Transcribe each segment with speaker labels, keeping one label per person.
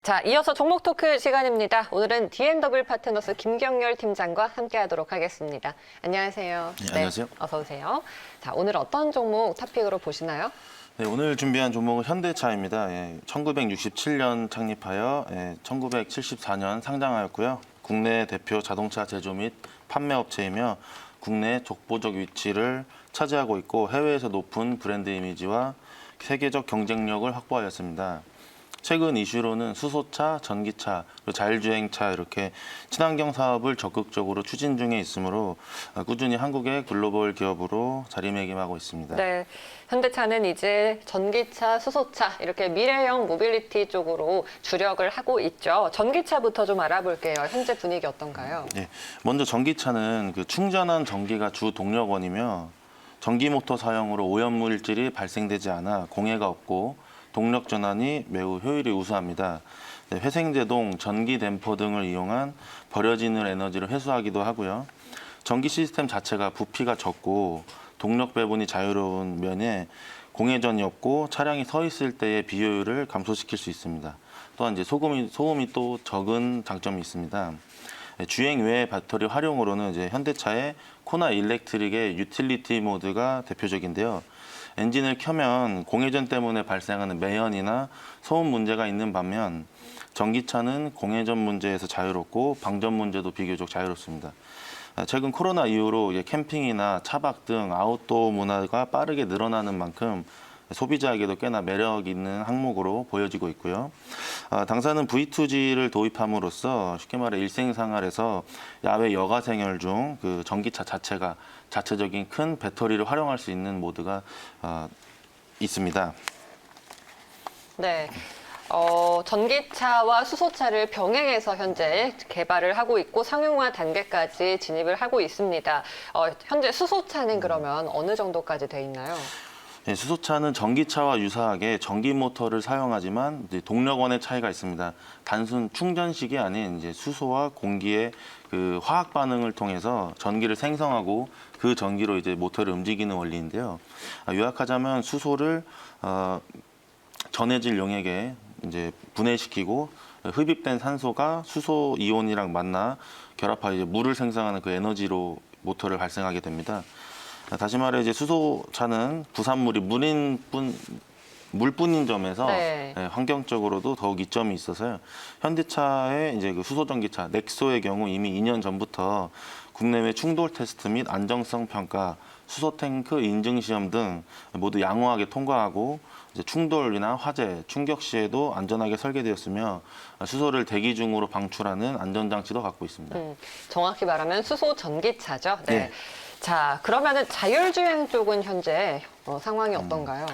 Speaker 1: 자, 이어서 종목 토크 시간입니다. 오늘은 D&W 파트너스 김경렬 팀장과 함께하도록 하겠습니다. 안녕하세요.
Speaker 2: 네, 안녕하세요.
Speaker 1: 어서 오세요. 자, 오늘 어떤 종목 토픽으로 보시나요?
Speaker 2: 네, 오늘 준비한 종목은 현대차입니다. 1967년 창립하여 1974년 상장하였고요. 국내 대표 자동차 제조 및 판매 업체이며 국내 독보적 위치를 차지하고 있고 해외에서 높은 브랜드 이미지와 세계적 경쟁력을 확보하였습니다. 최근 이슈로는 수소차, 전기차, 그리고 자율주행차 이렇게 친환경 사업을 적극적으로 추진 중에 있으므로 꾸준히 한국의 글로벌 기업으로 자리매김하고 있습니다.
Speaker 1: 네, 현대차는 이제 전기차, 수소차 이렇게 미래형 모빌리티 쪽으로 주력을 하고 있죠. 전기차부터 좀 알아볼게요. 현재 분위기 어떤가요?
Speaker 2: 네, 먼저 전기차는 그 충전한 전기가 주 동력원이며 전기 모터 사용으로 오염물질이 발생되지 않아 공해가 없고 동력 전환이 매우 효율이 우수합니다. 네, 회생제동, 전기 댐퍼 등을 이용한 버려지는 에너지를 회수하기도 하고요. 전기 시스템 자체가 부피가 적고 동력 배분이 자유로운 면에 공회전이 없고 차량이 서 있을 때의 비효율을 감소시킬 수 있습니다. 또한 이제 소음이 또 적은 장점이 있습니다. 주행 외의 배터리 활용으로는 이제 현대차의 코나 일렉트릭의 유틸리티 모드가 대표적인데요. 엔진을 켜면 공회전 때문에 발생하는 매연이나 소음 문제가 있는 반면 전기차는 공회전 문제에서 자유롭고 방전 문제도 비교적 자유롭습니다. 최근 코로나 이후로 캠핑이나 차박 등 아웃도어 문화가 빠르게 늘어나는 만큼 소비자에게도 꽤나 매력 있는 항목으로 보여지고 있고요. 당사는 V2G를 도입함으로써 쉽게 말해 일생생활에서 야외 여가 생활 중 그 전기차 자체가 자체적인 큰 배터리를 활용할 수 있는 모드가 있습니다.
Speaker 1: 네. 전기차와 수소차를 병행해서 현재 개발을 하고 있고 상용화 단계까지 진입을 하고 있습니다. 현재 수소차는 그러면 어느 정도까지 돼 있나요?
Speaker 2: 네, 수소차는 전기차와 유사하게 전기 모터를 사용하지만 이제 동력원의 차이가 있습니다. 단순 충전식이 아닌 이제 수소와 공기의 그 화학 반응을 통해서 전기를 생성하고 그 전기로 이제 모터를 움직이는 원리인데요. 요약하자면 수소를 전해질 용액에 이제 분해시키고 흡입된 산소가 수소 이온이랑 만나 결합하여 이제 물을 생성하는 그 에너지로 모터를 발생하게 됩니다. 다시 말해 이제 수소차는 부산물이 물뿐인 점에서
Speaker 1: 네.
Speaker 2: 환경적으로도 더욱 이점이 있어서요. 현대차의 이제 그 수소 전기차 넥소의 경우 이미 2년 전부터 국내외 충돌 테스트 및 안정성 평가, 수소 탱크 인증 시험 등 모두 양호하게 통과하고 이제 충돌이나 화재, 충격 시에도 안전하게 설계되었으며 수소를 대기 중으로 방출하는 안전장치도 갖고 있습니다.
Speaker 1: 정확히 말하면 수소 전기차죠. 네.
Speaker 2: 네.
Speaker 1: 자, 그러면은 자율주행 쪽은 현재 상황이 어떤가요?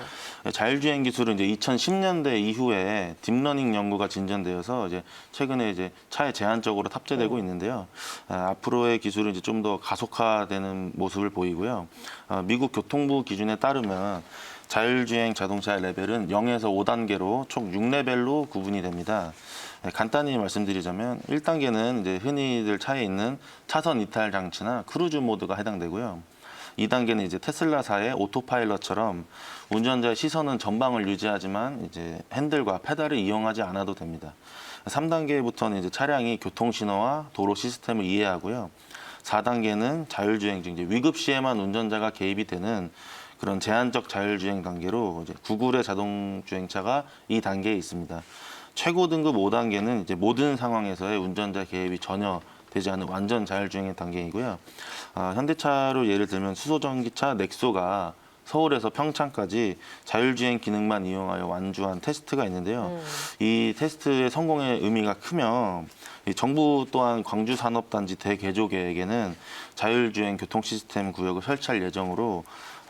Speaker 2: 자율주행 기술은 이제 2010년대 이후에 딥러닝 연구가 진전되어서 이제 최근에 이제 차에 제한적으로 탑재되고 있는데요. 앞으로의 기술은 이제 좀 더 가속화되는 모습을 보이고요. 미국 교통부 기준에 따르면 자율주행 자동차의 레벨은 0에서 5단계로 총 6레벨로 구분이 됩니다. 간단히 말씀드리자면 1단계는 이제 흔히들 차에 있는 차선 이탈 장치나 크루즈 모드가 해당되고요. 2단계는 이제 테슬라사의 오토파일럿처럼 운전자의 시선은 전방을 유지하지만 이제 핸들과 페달을 이용하지 않아도 됩니다. 3단계부터는 이제 차량이 교통 신호와 도로 시스템을 이해하고요. 4단계는 자율주행 중 이제 위급 시에만 운전자가 개입이 되는 그런 제한적 자율주행 단계로 이제 구글의 자동주행차가 이 단계에 있습니다. 최고 등급 5단계는 이제 모든 상황에서의 운전자 개입이 전혀 되지 않은 완전 자율주행의 단계이고요. 현대차로 예를 들면 수소전기차 넥소가 서울에서 평창까지 자율주행 기능만 이용하여 완주한 테스트가 있는데요. 이 테스트의 성공의 의미가 크며 정부 또한 광주산업단지 대개조 계획에는 자율주행 교통 시스템 구역을 설치할 예정으로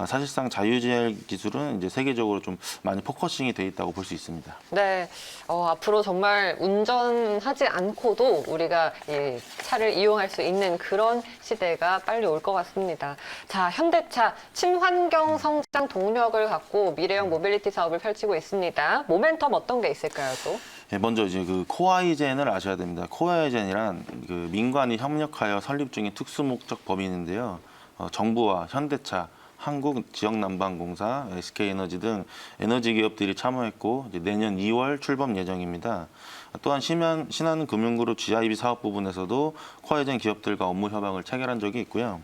Speaker 2: 사실상 자율주행 기술은 이제 세계적으로 좀 많이 포커싱이 돼 있다고 볼 수 있습니다.
Speaker 1: 네, 앞으로 정말 운전하지 않고도 우리가 이 차를 이용할 수 있는 그런 시대가 빨리 올 것 같습니다. 자, 현대차 친환경 성장 동력을 갖고 미래형 모빌리티 사업을 펼치고 있습니다. 모멘텀 어떤 게 있을까요, 또?
Speaker 2: 네, 먼저 이제 그 코아이젠을 아셔야 됩니다. 코아이젠이란 그 민관이 협력하여 설립 중인 특수목적 법인인데요. 정부와 현대차, 한국지역난방공사, SK에너지 등 에너지 기업들이 참여했고 이제 내년 2월 출범 예정입니다. 또한 신한금융그룹 GIB 사업 부분에서도 코아이젠 기업들과 업무 협약을 체결한 적이 있고요.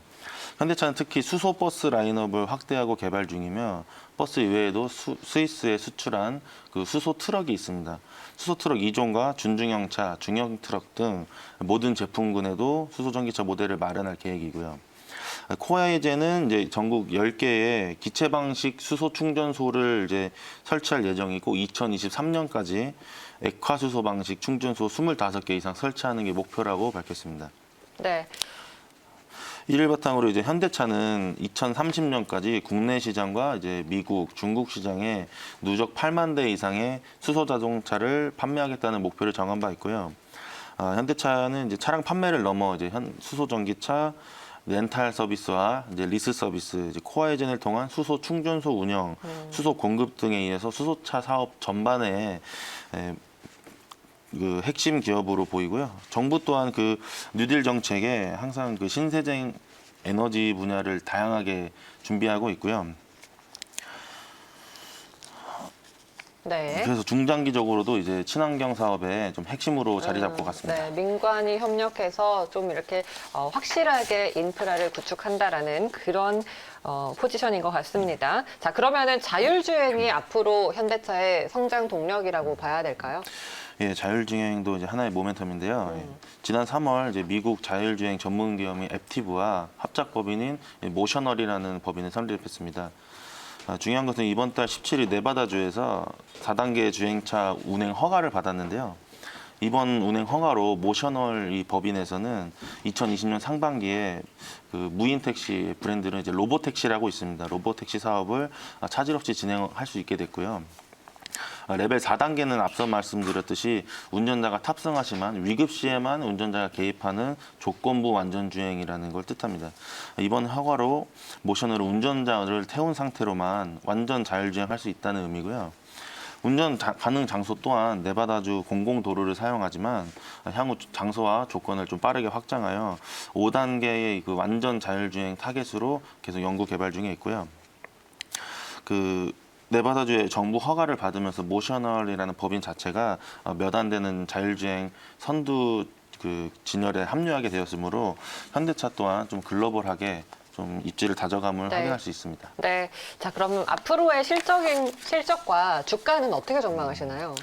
Speaker 2: 현대차는 특히 수소 버스 라인업을 확대하고 개발 중이며 버스 이외에도 스위스에 수출한 그 수소 트럭이 있습니다. 수소 트럭 2종과 준중형차, 중형 트럭 등 모든 제품군에도 수소 전기차 모델을 마련할 계획이고요. 코아이젠은 이제 전국 10개의 기체 방식 수소 충전소를 이제 설치할 예정이고 2023년까지 액화 수소 방식 충전소 25개 이상 설치하는 게 목표라고 밝혔습니다.
Speaker 1: 네.
Speaker 2: 이를 바탕으로 이제 현대차는 2030년까지 국내 시장과 이제 미국, 중국 시장에 누적 8만 대 이상의 수소 자동차를 판매하겠다는 목표를 정한 바 있고요. 현대차는 이제 차량 판매를 넘어 이제 수소 전기차 렌탈 서비스와 이제 리스 서비스, 이제 코아이젠을 통한 수소 충전소 운영, 수소 공급 등에 의해서 수소차 사업 전반에 그 핵심 기업으로 보이고요. 정부 또한 그 뉴딜 정책에 항상 그 신재생 에너지 분야를 다양하게 준비하고 있고요.
Speaker 1: 네.
Speaker 2: 그래서 중장기적으로도 이제 친환경 사업에 좀 핵심으로 자리 잡고 갔습니다.
Speaker 1: 네, 민관이 협력해서 좀 이렇게 확실하게 인프라를 구축한다라는 그런 포지션인 것 같습니다. 자, 그러면은 자율주행이 앞으로 현대차의 성장 동력이라고 봐야 될까요?
Speaker 2: 예, 자율주행도 이제 하나의 모멘텀인데요. 예, 지난 3월 이제 미국 자율주행 전문 기업인 앱티브와 합작 법인인 모셔널이라는 법인을 설립했습니다. 중요한 것은 이번 달 17일 네바다주에서 4단계 주행차 운행 허가를 받았는데요. 이번 운행 허가로 모셔널 이 법인에서는 2020년 상반기에 그 무인 택시 브랜드는 이제 로보택시라고 있습니다. 로보택시 사업을 차질 없이 진행할 수 있게 됐고요. 레벨 4단계는 앞서 말씀드렸듯이 운전자가 탑승하지만 위급 시에만 운전자가 개입하는 조건부 완전주행이라는 걸 뜻합니다. 이번 허가로 모셔널은 운전자를 태운 상태로만 완전 자율주행할 수 있다는 의미고요. 운전 가능 장소 또한 네바다주 공공도로를 사용하지만 향후 장소와 조건을 좀 빠르게 확장하여 5단계의 그 완전 자율주행 타겟으로 계속 연구 개발 중에 있고요. 그 네바다주의 정부 허가를 받으면서 모셔널이라는 법인 자체가 몇 안 되는 자율주행 선두 그 진열에 합류하게 되었으므로 현대차 또한 좀 글로벌하게 좀 입지를 다져감을
Speaker 1: 네.
Speaker 2: 확인할 수 있습니다.
Speaker 1: 네. 자, 그러면 앞으로의 실적과 주가는 어떻게 전망하시나요?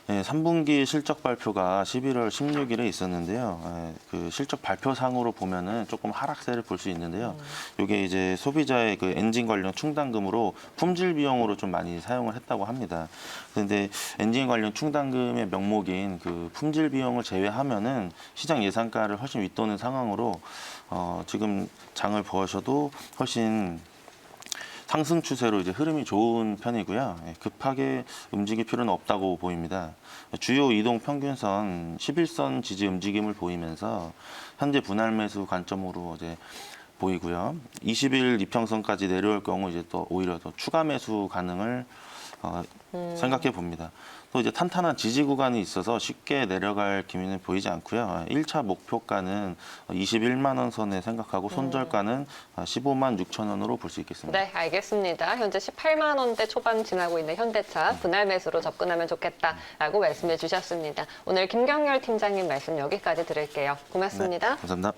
Speaker 2: 네, 3분기 실적 발표가 11월 16일에 있었는데요. 그 실적 발표상으로 보면은 조금 하락세를 볼 수 있는데요. 이게 이제 소비자의 그 엔진 관련 충당금으로 품질 비용으로 좀 많이 사용을 했다고 합니다. 그런데 엔진 관련 충당금의 명목인 그 품질 비용을 제외하면은 시장 예상가를 훨씬 윗도는 상황으로 지금 장을 보셔도 훨씬 상승 추세로 이제 흐름이 좋은 편이고요. 급하게 움직일 필요는 없다고 보입니다. 주요 이동 평균선 11선 지지 움직임을 보이면서 현재 분할 매수 관점으로 이제 보이고요. 20일 이평선까지 내려올 경우 이제 또 오히려 더 추가 매수 가능을 생각해 봅니다. 또 이제 탄탄한 지지 구간이 있어서 쉽게 내려갈 기미는 보이지 않고요. 1차 목표가는 21만 원 선에 생각하고 손절가는 15만 6천 원으로 볼 수 있겠습니다.
Speaker 1: 네, 알겠습니다. 현재 18만 원대 초반 지나고 있는 현대차 분할 매수로 접근하면 좋겠다라고 말씀해 주셨습니다. 오늘 김경렬 팀장님 말씀 여기까지 드릴게요. 고맙습니다.
Speaker 2: 네, 감사합니다.